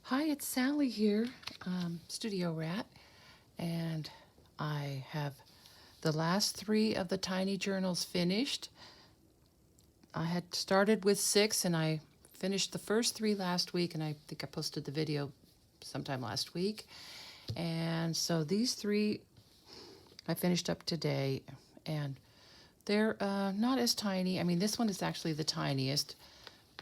Hi, it's Sally here, Studio Rat, and I have the last 3 of the tiny journals finished. I had started with 6 and I finished the first 3 last week, and I think I posted the video sometime last week. And so these 3 I finished up today, and they're not as tiny. I mean, this one is actually the tiniest.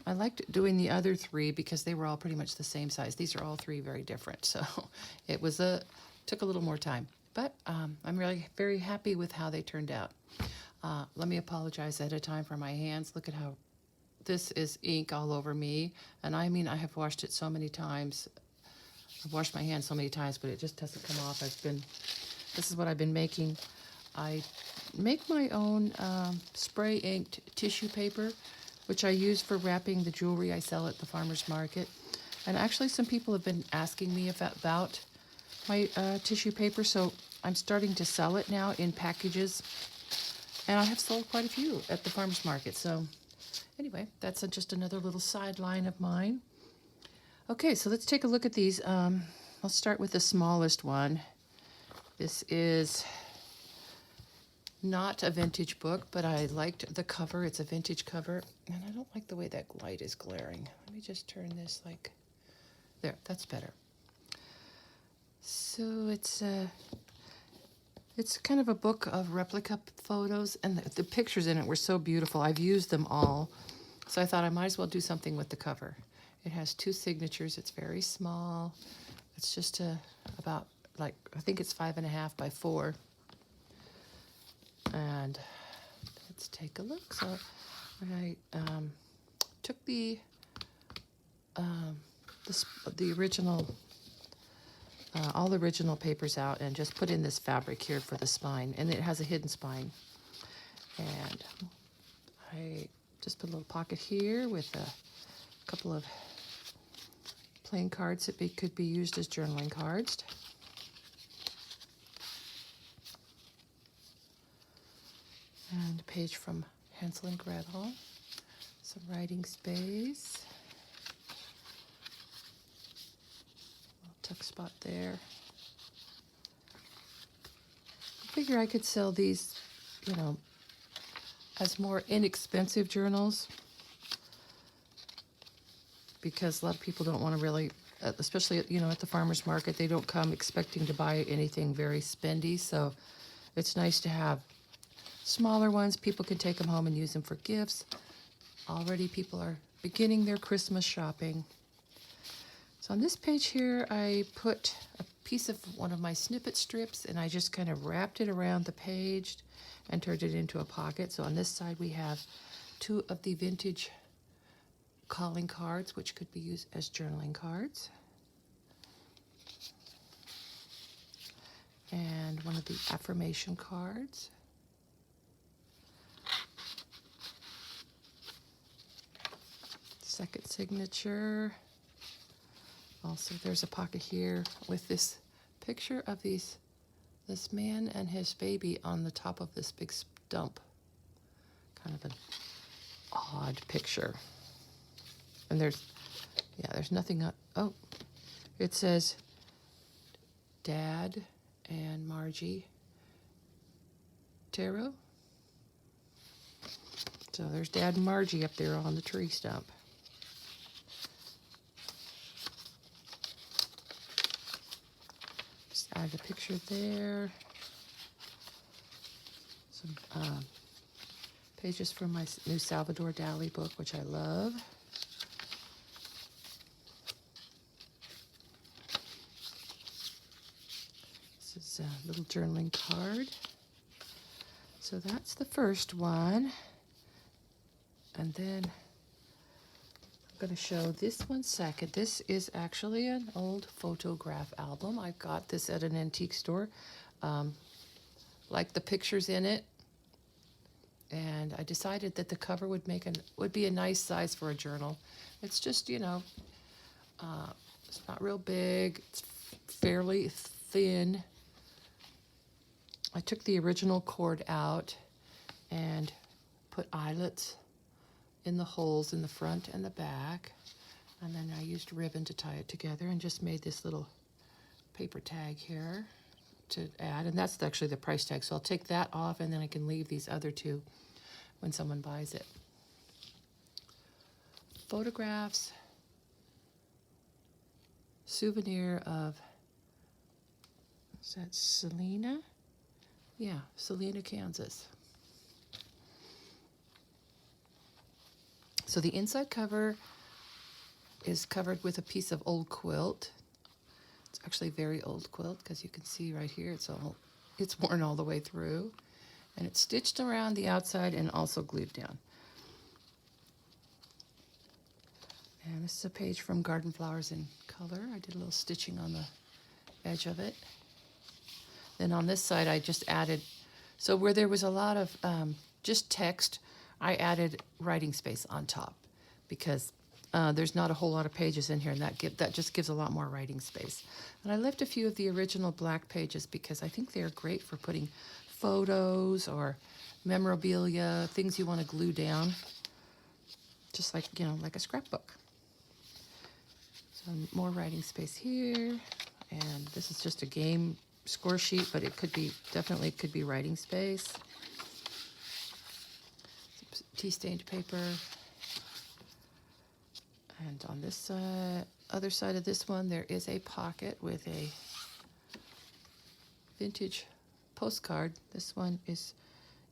I liked doing the other 3 because they were all pretty much the same size. These are all 3 very different, so it was took a little more time. But I'm really very happy with how they turned out. Let me apologize ahead of time for my hands. Look at how this is ink all over me. And I mean, I have washed it so many times. I've washed my hands so many times, but it just doesn't come off. This is what I've been making. I make my own spray inked tissue paper, which I use for wrapping the jewelry I sell at the farmer's market. And actually some people have been asking me about my tissue paper, so I'm starting to sell it now in packages. And I have sold quite a few at the farmer's market. So anyway, that's just another little sideline of mine. Okay, so let's take a look at these. I'll start with the smallest one. This is not a vintage book, but I liked the cover. It's a vintage cover, and I don't like the way that light is glaring. Let me just turn this like there. That's better. So it's kind of a book of replica photos, and the pictures in it were so beautiful. I've used them all, so I thought I might as well do something with the cover. It has 2 signatures. It's very small. It's just about like, I think it's 5.5 by 4. And let's take a look. So I took the original, all the original papers out and just put in this fabric here for the spine. And it has a hidden spine. And I just put a little pocket here with a couple of plain cards that could be used as journaling cards. And a page from Hansel and Gretel. Some writing space. Little tuck spot there. I figure I could sell these, as more inexpensive journals, because a lot of people don't want to really, especially at the farmer's market, they don't come expecting to buy anything very spendy. So it's nice to have smaller ones. People can take them home and use them for gifts. Already people are beginning their Christmas shopping. So on this page here, I put a piece of one of my snippet strips, and I just kind of wrapped it around the page and turned it into a pocket. So on this side, we have 2 of the vintage calling cards, which could be used as journaling cards. And one of the affirmation cards. Second signature. Also, there's a pocket here with this picture of this man and his baby on the top of this big stump. Kind of an odd picture. And there's nothing on. Oh, it says Dad and Margie Tarot. So there's Dad and Margie up there on the tree stump. Just add a picture there. Some pages from my new Salvador Dali book, which I love. This is a little journaling card. So that's the first one. And then I'm going to show this one second. This is actually an old photograph album. I got this at an antique store. Like the pictures in it. And I decided that the cover would be a nice size for a journal. It's just, it's not real big. It's fairly thin. I took the original cord out and put eyelets in the holes in the front and the back. And then I used ribbon to tie it together and just made this little paper tag here to add. And that's actually the price tag. So I'll take that off and then I can leave these other two when someone buys it. Photographs, souvenir of, is that Salina? Yeah, Salina, Kansas. So the inside cover is covered with a piece of old quilt. It's actually a very old quilt because you can see right here it's worn all the way through. And it's stitched around the outside and also glued down. And this is a page from Garden Flowers in Color. I did a little stitching on the edge of it. Then on this side I just added, so where there was a lot of just text, I added writing space on top because there's not a whole lot of pages in here, and that just gives a lot more writing space. And I left a few of the original black pages because I think they're great for putting photos or memorabilia, things you want to glue down, just like, like a scrapbook. So more writing space here, and this is just a game score sheet, but it definitely could be writing space. Tea-stained paper. And on this other side of this one, there is a pocket with a vintage postcard. This one is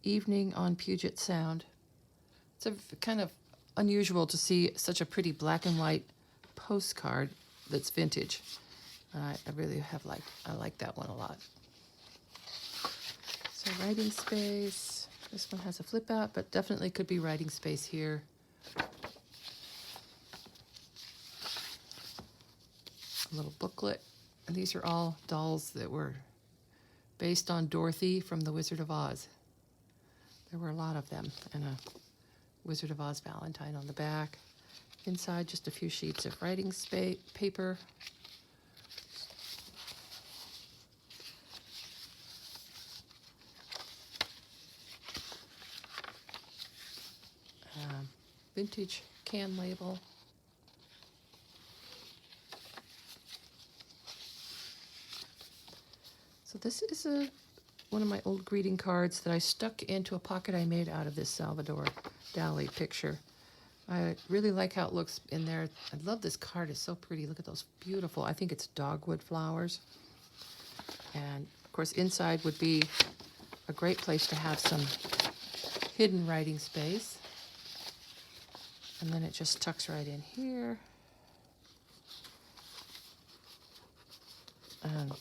Evening on Puget Sound. It's a kind of unusual to see such a pretty black and white postcard that's vintage. I really I like that one a lot. So writing space. This one has a flip out, but definitely could be writing space here. A little booklet. And these are all dolls that were based on Dorothy from The Wizard of Oz. There were a lot of them, and a Wizard of Oz Valentine on the back. Inside, just a few sheets of writing paper. Vintage can label. So this is one of my old greeting cards that I stuck into a pocket I made out of this Salvador Dali picture. I really like how it looks in there. I love this card. It's so pretty. Look at those beautiful, I think it's dogwood flowers. And of course inside would be a great place to have some hidden writing space. And then it just tucks right in here. Isn't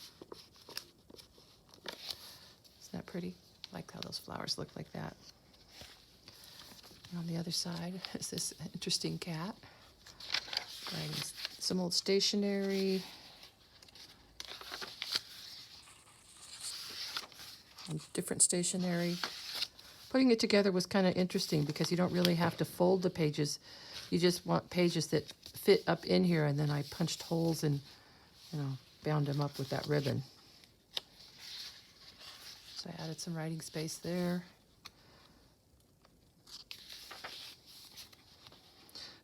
that pretty? I like how those flowers look like that. And on the other side is this interesting cat. Writing some old stationery. And different stationery. Putting it together was kind of interesting because you don't really have to fold the pages. You just want pages that fit up in here, and then I punched holes and, bound them up with that ribbon. So I added some writing space there.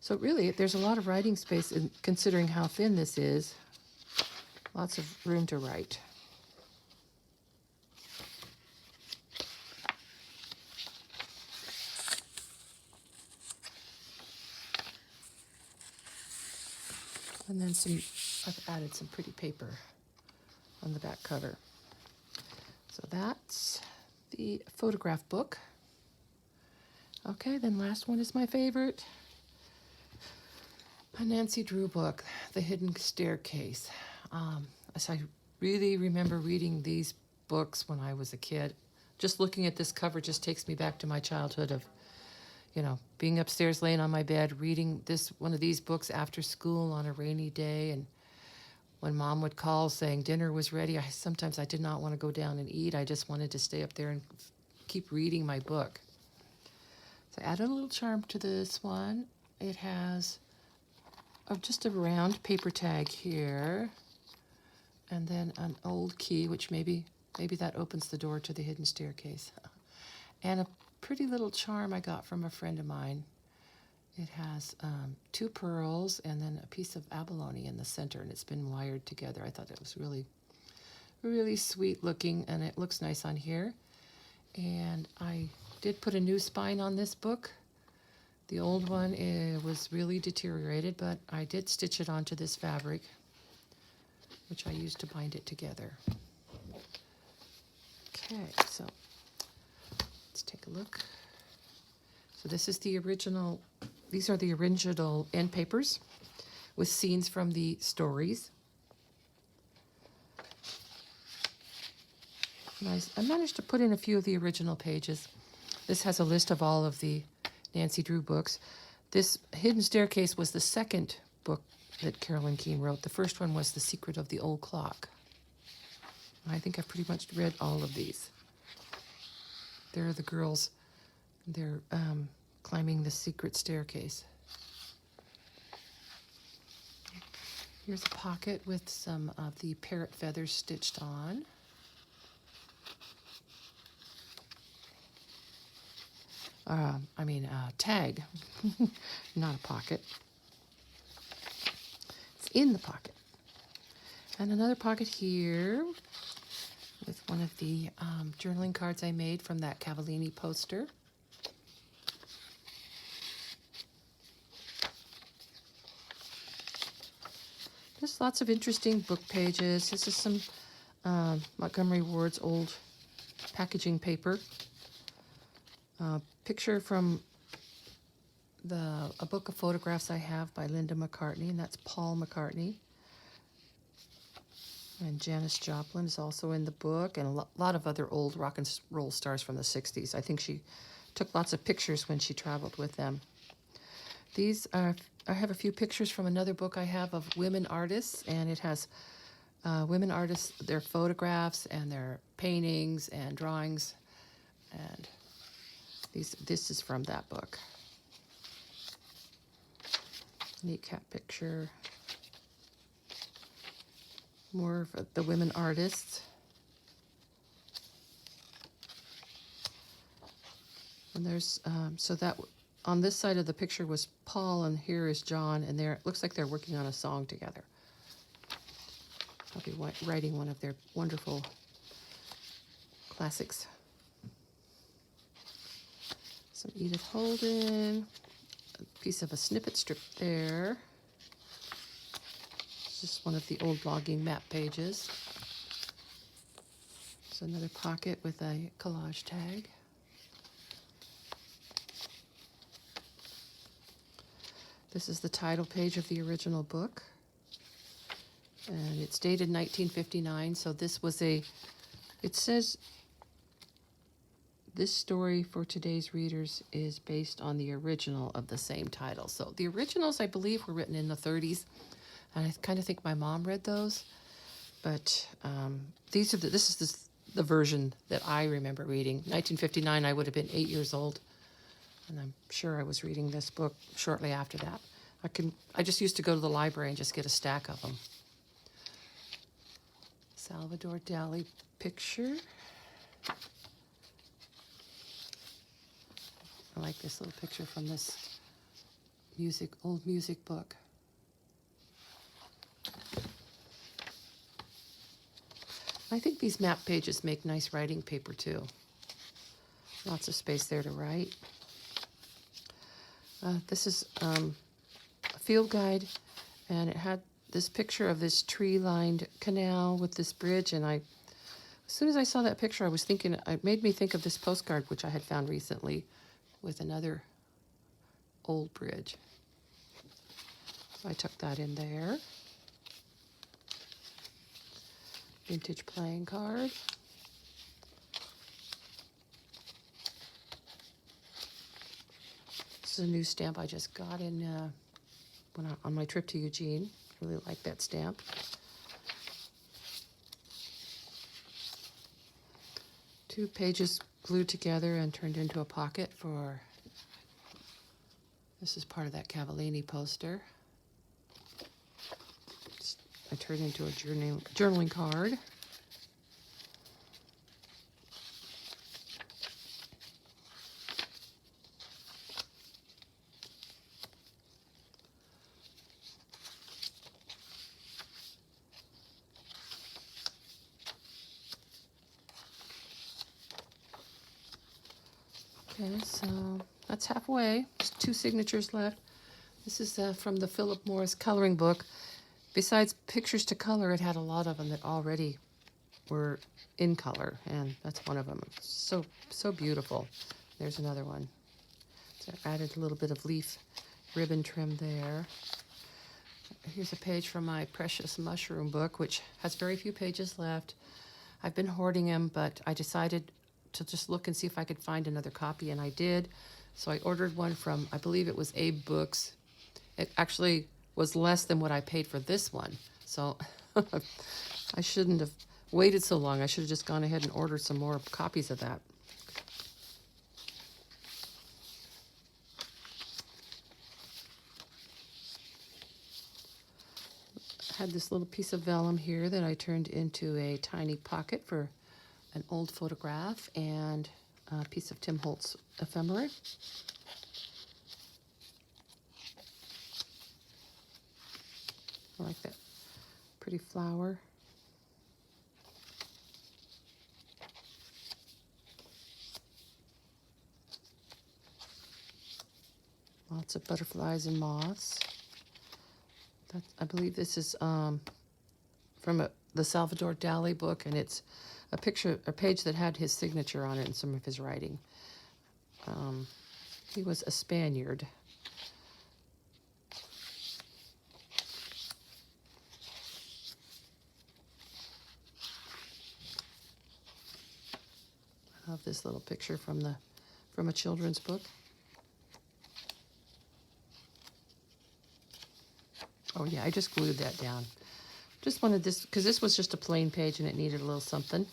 So really, there's a lot of writing space in considering how thin this is. Lots of room to write. And then I've added some pretty paper on the back cover. So that's the photograph book. Okay, then last one is my favorite. A Nancy Drew book, The Hidden Staircase. As I really remember reading these books when I was a kid. Just looking at this cover just takes me back to my childhood of being upstairs laying on my bed, reading one of these books after school on a rainy day. And when Mom would call saying dinner was ready, sometimes I did not want to go down and eat. I just wanted to stay up there and keep reading my book. So I added a little charm to this one. It has just a round paper tag here, and then an old key, which maybe that opens the door to the hidden staircase. And a pretty little charm I got from a friend of mine. It has two pearls and then a piece of abalone in the center, and it's been wired together. I thought it was really, really sweet looking, and it looks nice on here. And I did put a new spine on this book. The old one was really deteriorated, but I did stitch it onto this fabric, which I used to bind it together. Okay, so let's take a look. So this is the original, these are the original end papers with scenes from the stories. And I managed to put in a few of the original pages. This has a list of all of the Nancy Drew books. This Hidden Staircase was the second book that Carolyn Keene wrote. The first one was The Secret of the Old Clock. I think I've pretty much read all of these. There are the girls. They're climbing the secret staircase. Here's a pocket with some of the parrot feathers stitched on. Tag, not a pocket. It's in the pocket. And another pocket here with one of the journaling cards I made from that Cavallini poster. There's lots of interesting book pages. This is some Montgomery Ward's old packaging paper. Picture from a book of photographs I have by Linda McCartney, and that's Paul McCartney. And Janis Joplin is also in the book, and a lot of other old rock and roll stars from the 60s. I think she took lots of pictures when she traveled with them. These are, I have a few pictures from another book I have of women artists, and it has women artists, their photographs and their paintings and drawings, and this is from that book. Neat cat picture. More of the women artists. And there's, so that on this side of the picture was Paul, and here is John, and it looks like they're working on a song together. Probably writing one of their wonderful classics. Some Edith Holden, a piece of a snippet strip there. It's just one of the old blogging map pages. There's another pocket with a collage tag. This is the title page of the original book. And it's dated 1959, so this was it says, this story for today's readers is based on the original of the same title. So the originals, I believe, were written in the 30s, and I kind of think my mom read those. But this is the version that I remember reading. 1959, I would have been 8 years old, and I'm sure I was reading this book shortly after that. I just used to go to the library and just get a stack of them. Salvador Dali picture. I like this little picture from this old music book. I think these map pages make nice writing paper too. Lots of space there to write. This is a field guide, and it had this picture of this tree-lined canal with this bridge, and as soon as I saw that picture, it made me think of this postcard, which I had found recently, with another old bridge. So I tucked that in there. Vintage playing card. This is a new stamp I just got on my trip to Eugene. Really like that stamp. Two pages glued together and turned into a pocket for, this is part of that Cavallini poster. I turned into a journaling card. Okay, so that's halfway. There's 2 signatures left. This is from the Philip Morris coloring book. Besides pictures to color, it had a lot of them that already were in color, and that's one of them. So, so beautiful. There's another one. So I added a little bit of leaf ribbon trim there. Here's a page from my Precious Mushroom book, which has very few pages left. I've been hoarding them, but I decided to just look and see if I could find another copy, and I did. So I ordered one from, I believe it was Abe Books. It actually was less than what I paid for this one. So I shouldn't have waited so long. I should have just gone ahead and ordered some more copies of that. I had this little piece of vellum here that I turned into a tiny pocket for an old photograph and a piece of Tim Holtz ephemera. I like that pretty flower. Lots of butterflies and moths. I believe this is from the Salvador Dali book, and it's a page that had his signature on it and some of his writing. He was a Spaniard. I love this little picture from a children's book. Oh yeah, I just glued that down. Just wanted this, because this was just a plain page and it needed a little something.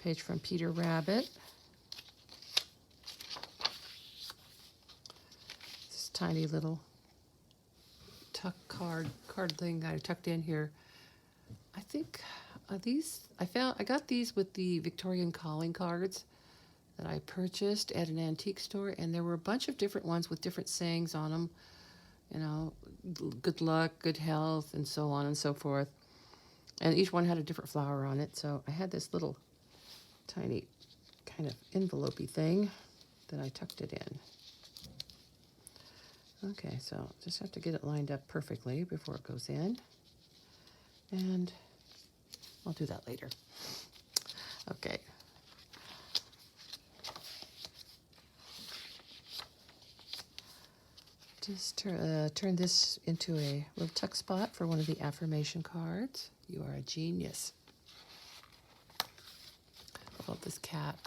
Page from Peter Rabbit. This tiny little card thing I tucked in here. I think I got these with the Victorian calling cards that I purchased at an antique store, and there were a bunch of different ones with different sayings on them. You know, good luck, good health, and so on and so forth. And each one had a different flower on it. So I had this little tiny kind of envelope-y thing that I tucked it in. Okay, so just have to get it lined up perfectly before it goes in. And I'll do that later. Okay. Just turn this into a little tuck spot for one of the affirmation cards. You are a genius. I love this cat.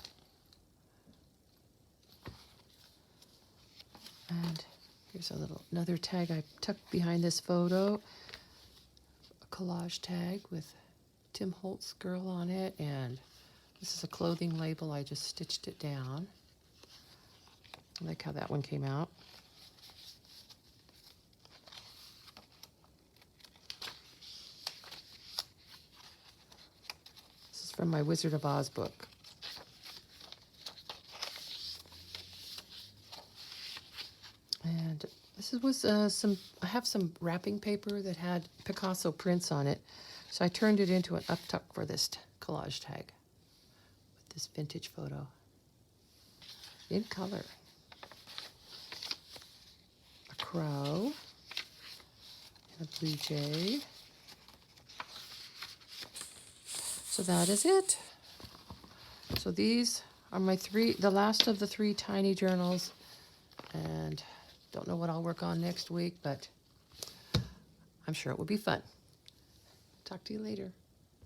And here's another tag I tucked behind this photo. A collage tag with Tim Holtz girl on it, and this is a clothing label. I just stitched it down. I like how that one came out. This is from my Wizard of Oz book. And this was I have some wrapping paper that had Picasso prints on it. So I turned it into an up tuck for this collage tag with this vintage photo in color. A crow and a blue jay. So that is it. So these are the last of the 3 tiny journals, and don't know what I'll work on next week, but I'm sure it will be fun. Talk to you later.